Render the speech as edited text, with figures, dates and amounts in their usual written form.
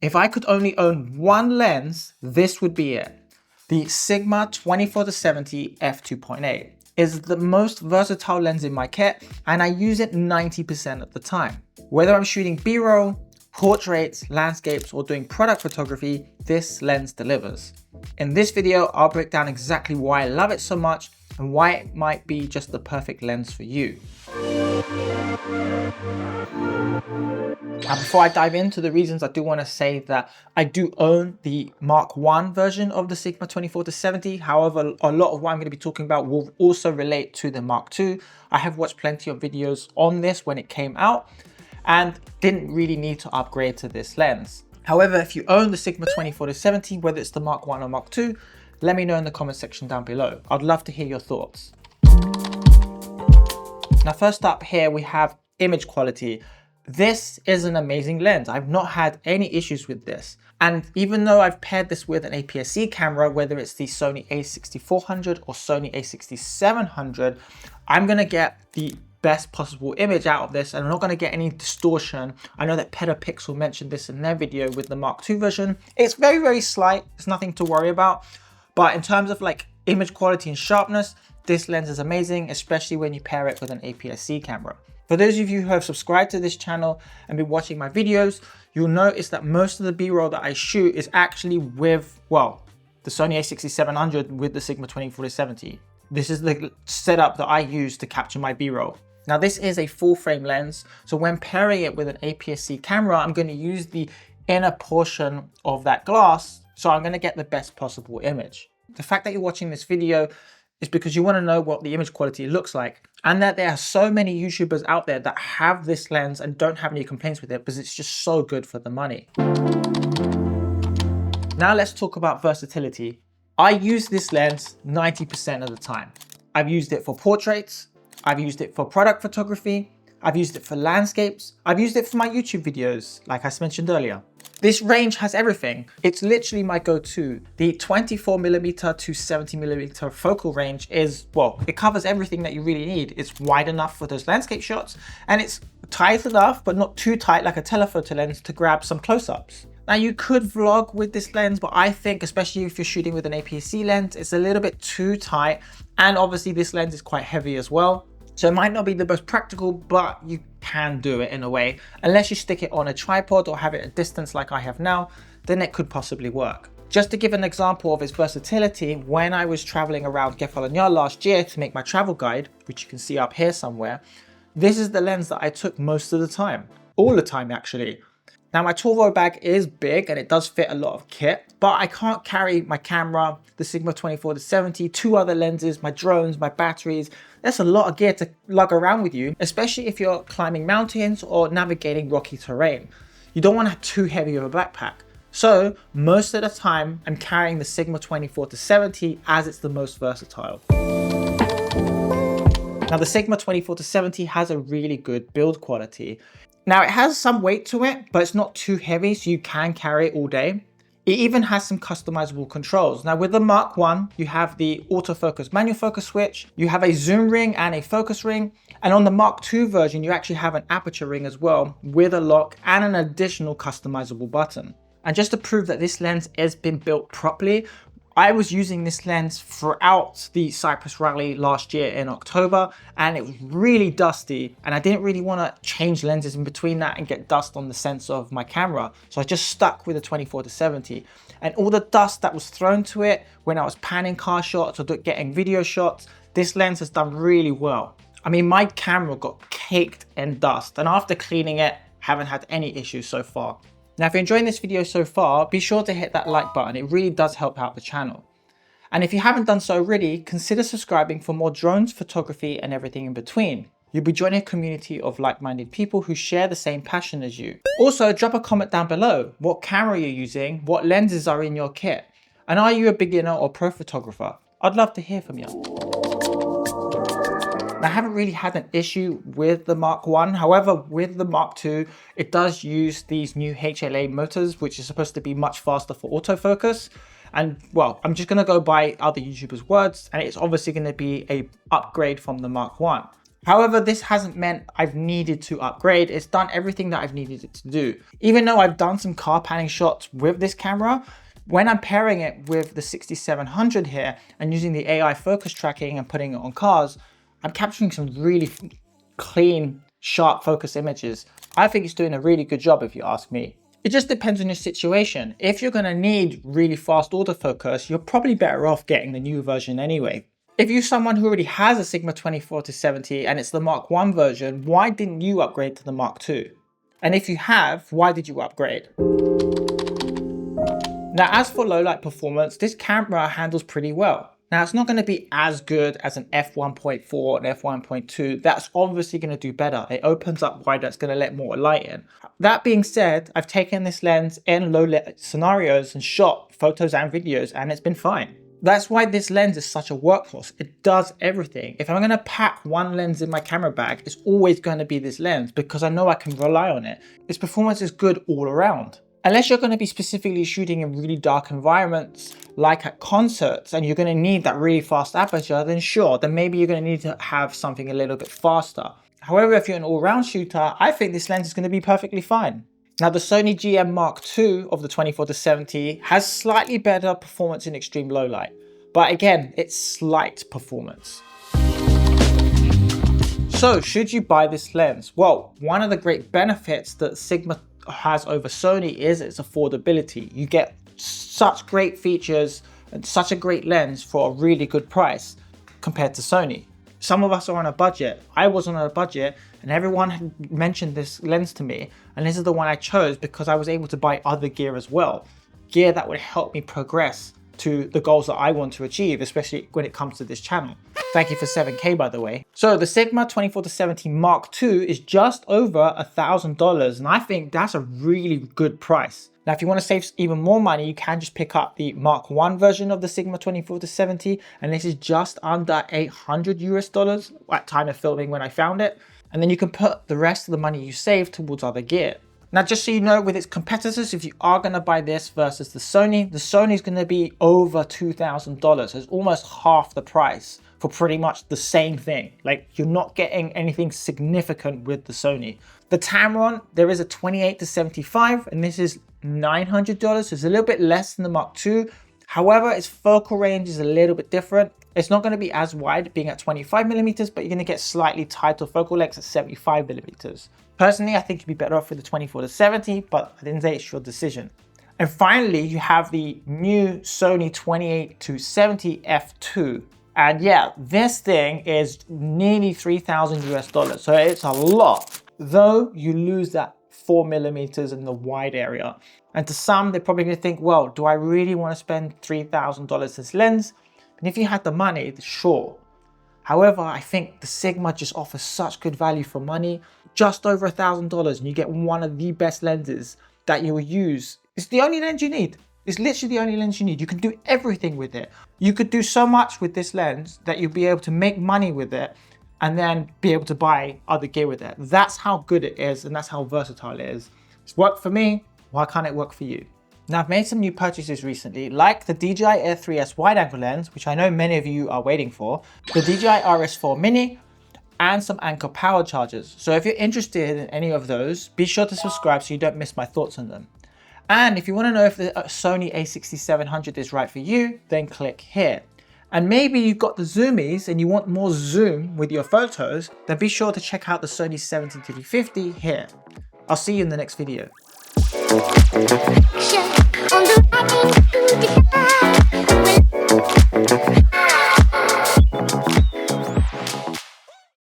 If I could only own one lens, this would be it. The Sigma 24-70 f2.8 is the most versatile lens in my kit, and I use it 90% of the time. Whether I'm shooting B-roll, portraits, landscapes, or doing product photography, this lens delivers. In this video, I'll break down exactly why I love it so much and why it might be just the perfect lens for you. Now, before I dive into the reasons, I do want to say that I do own the Mark 1 version of the Sigma 24-70. However, a lot of what I'm going to be talking about will also relate to the Mark 2. I have watched plenty of videos on this when it came out and didn't really need to upgrade to this lens. However, if you own the Sigma 24-70, whether it's the Mark 1 or Mark 2, let me know in the comment section down below. I'd love to hear your thoughts. Now, first up here, we have image quality. This is an amazing lens. I've not had any issues with this. And even though I've paired this with an APS-C camera, whether it's the Sony a6400 or Sony a6700, I'm gonna get the best possible image out of this, and I'm not gonna get any distortion. I know that Petapixel mentioned this in their video with the Mark II version. It's very, very slight. It's nothing to worry about. But in terms of like image quality and sharpness, this lens is amazing, especially when you pair it with an APS-C camera. For those of you who have subscribed to this channel and been watching my videos, you'll notice that most of the B-roll that I shoot is actually with, well, the Sony a6700 with the Sigma 24-70. This is the setup that I use to capture my B-roll. Now, this is a full frame lens, so when pairing it with an APS-C camera, I'm going to use the inner portion of that glass, so I'm going to get the best possible image. The fact that you're watching this video is because you want to know what the image quality looks like, and that there are so many YouTubers out there that have this lens and don't have any complaints with it because it's just so good for the money. Now let's talk about versatility. I use this lens 90% of the time. I've used it for portraits, I've used it for product photography, I've used it for landscapes, I've used it for my YouTube videos, like I mentioned earlier. This range has everything. It's literally my go-to. The 24mm to 70mm focal range is, well, it covers everything that you really need. It's wide enough for those landscape shots, and it's tight enough, but not too tight like a telephoto lens to grab some close-ups. Now, you could vlog with this lens, but I think, especially if you're shooting with an APS-C lens, it's a little bit too tight. And obviously this lens is quite heavy as well. So it might not be the most practical, but you can do it in a way. Unless you stick it on a tripod or have it at a distance like I have now, then it could possibly work. Just to give an example of its versatility, when I was traveling around Kefalonia last year to make my travel guide, which you can see up here somewhere, this is the lens that I took most of the time. All the time, actually. Now, my Torvo bag is big and it does fit a lot of kit, but I can't carry my camera, the Sigma 24-70, two other lenses, my drones, my batteries. That's a lot of gear to lug around with you, especially if you're climbing mountains or navigating rocky terrain. You don't want to have too heavy of a backpack. So most of the time, I'm carrying the Sigma 24-70 as it's the most versatile. Now, the Sigma 24-70 has a really good build quality. Now, it has some weight to it, but it's not too heavy, so you can carry it all day. It even has some customizable controls. Now, with the Mark 1, you have the autofocus manual focus switch, you have a zoom ring and a focus ring, and on the Mark 2 version, you actually have an aperture ring as well with a lock and an additional customizable button. And just to prove that this lens has been built properly, I was using this lens throughout the Cyprus Rally last year in October, and it was really dusty, and I didn't really want to change lenses in between that and get dust on the sensor of my camera. So I just stuck with the 24-70, and all the dust that was thrown to it when I was panning car shots or getting video shots, this lens has done really well. I mean, my camera got caked in dust, and after cleaning it, haven't had any issues so far. Now, if you're enjoying this video so far, be sure to hit that like button. It really does help out the channel. And if you haven't done so already, consider subscribing for more drones, photography, and everything in between. You'll be joining a community of like-minded people who share the same passion as you. Also, drop a comment down below. What camera you're using, what lenses are in your kit, and are you a beginner or pro photographer? I'd love to hear from you. I haven't really had an issue with the Mark 1. However, with the Mark 2, it does use these new HLA motors, which is supposed to be much faster for autofocus. And well, I'm just going to go by other YouTubers' words, and it's obviously going to be an upgrade from the Mark 1. However, this hasn't meant I've needed to upgrade. It's done everything that I've needed it to do. Even though I've done some car panning shots with this camera, when I'm pairing it with the 6700 here and using the AI focus tracking and putting it on cars, I'm capturing some really clean, sharp focus images. I think it's doing a really good job if you ask me. It just depends on your situation. If you're gonna need really fast autofocus, you're probably better off getting the new version anyway. If you're someone who already has a Sigma 24-70 and it's the Mark 1 version, why didn't you upgrade to the Mark 2? And if you have, why did you upgrade? Now, as for low light performance, this camera handles pretty well. Now, it's not going to be as good as an f1.4 and f1.2. That's obviously going to do better. It opens up wider, it's going to let more light in. That being said, I've taken this lens in low light scenarios and shot photos and videos, and it's been fine. That's why this lens is such a workhorse. It does everything. If I'm going to pack one lens in my camera bag, it's always going to be this lens because I know I can rely on it. Its performance is good all around. Unless you're going to be specifically shooting in really dark environments, like at concerts, and you're going to need that really fast aperture, then sure, then maybe you're going to need to have something a little bit faster. However, if you're an all-round shooter, I think this lens is going to be perfectly fine. Now, the Sony GM Mark II of the 24-70 has slightly better performance in extreme low light, but again, it's slight performance. So, should you buy this lens? Well, one of the great benefits that Sigma has over Sony is its affordability. You get such great features and such a great lens for a really good price compared to Sony. Some of us are on a budget. I wasn't on a budget and everyone had mentioned this lens to me, and this is the one I chose because I was able to buy other gear as well. Gear that would help me progress to the goals that I want to achieve, especially when it comes to this channel. Thank you for 7K, by the way. So the Sigma 24-70 Mark II is just over $1,000, and I think that's a really good price. Now, if you want to save even more money, you can just pick up the Mark 1 version of the Sigma 24-70, and this is just under $800 at time of filming when I found it. And then you can put the rest of the money you save towards other gear. Now, just so you know, with its competitors, if you are going to buy this versus the Sony is going to be over $2,000. It's almost half the price for pretty much the same thing. Like, you're not getting anything significant with the Sony. The Tamron, there is a 28-75, and this is $900. It's a little bit less than the Mark II. However, its focal range is a little bit different. It's not going to be as wide, being at 25mm, but you're going to get slightly tighter focal lengths at 75mm. Personally, I think you'd be better off with the 24-70, but at the end of the day, it's your decision. And finally, you have the new Sony 28-70 f2. And yeah, this thing is nearly $3,000 so it's a lot. Though you lose that 4mm in the wide area. And to some, they're probably going to think, well, do I really want to spend $3,000 this lens? And if you had the money, sure. However, I think the Sigma just offers such good value for money, just over $1,000, and you get one of the best lenses that you will use. It's the only lens you need. It's literally the only lens you need. You can do everything with it. You could do so much with this lens that you'll be able to make money with it and then be able to buy other gear with it. That's how good it is, and that's how versatile it is. It's worked for me. Why can't it work for you? Now, I've made some new purchases recently, like the DJI Air 3S wide-angle lens, which I know many of you are waiting for, the DJI RS4 Mini, and some Anker power chargers. So if you're interested in any of those, be sure to subscribe so you don't miss my thoughts on them. And if you want to know if the Sony a6700 is right for you, then click here. And maybe you've got the zoomies and you want more zoom with your photos, then be sure to check out the Sony 70-50 here. I'll see you in the next video.